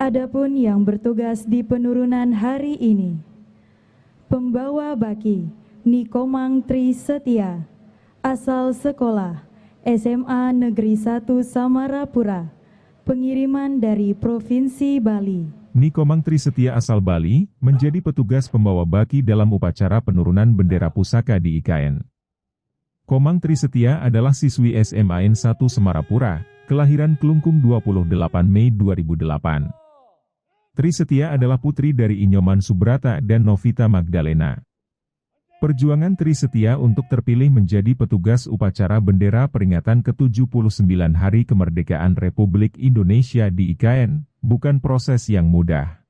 Adapun yang bertugas di penurunan hari ini, pembawa baki Nikomang Tri Setia, asal sekolah SMA Negeri 1 Samarapura, pengiriman dari Provinsi Bali. Nikomang Tri Setia asal Bali, menjadi petugas pembawa baki dalam upacara penurunan bendera pusaka di IKN. Komang Tri Setia adalah siswi SMA N 1 Semarapura, kelahiran Kelungkung 28 Mei 2008. Tri Setia adalah putri dari Inyoman Subrata dan Novita Magdalena. Perjuangan Tri Setia untuk terpilih menjadi petugas upacara bendera peringatan ke-79 Hari Kemerdekaan Republik Indonesia di IKN, bukan proses yang mudah.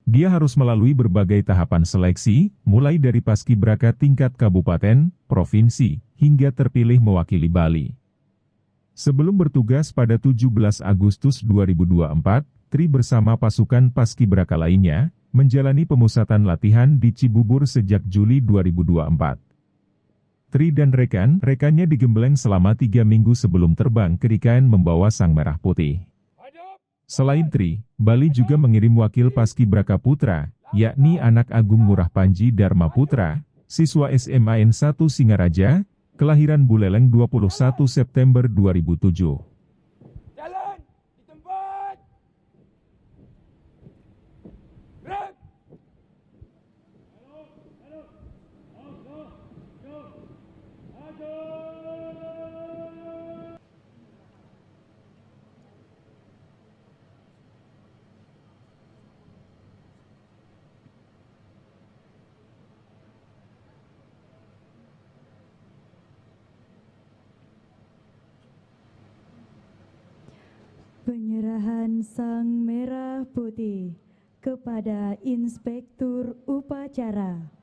Dia harus melalui berbagai tahapan seleksi, mulai dari paskibraka tingkat kabupaten, provinsi, hingga terpilih mewakili Bali. Sebelum bertugas pada 17 Agustus 2024, Tri bersama pasukan paskibraka lainnya, menjalani pemusatan latihan di Cibubur sejak Juli 2024. Tri dan rekan-rekannya digembleng selama 3 minggu sebelum terbang ke IKN membawa sang merah putih. Selain Tri, Bali juga mengirim wakil paskibraka putra, yakni anak Agung Ngurah Panji Dharma Putra, siswa SMA N 1 Singaraja, kelahiran Buleleng 21 September 2007. Penyerahan sang merah putih kepada Inspektur Upacara.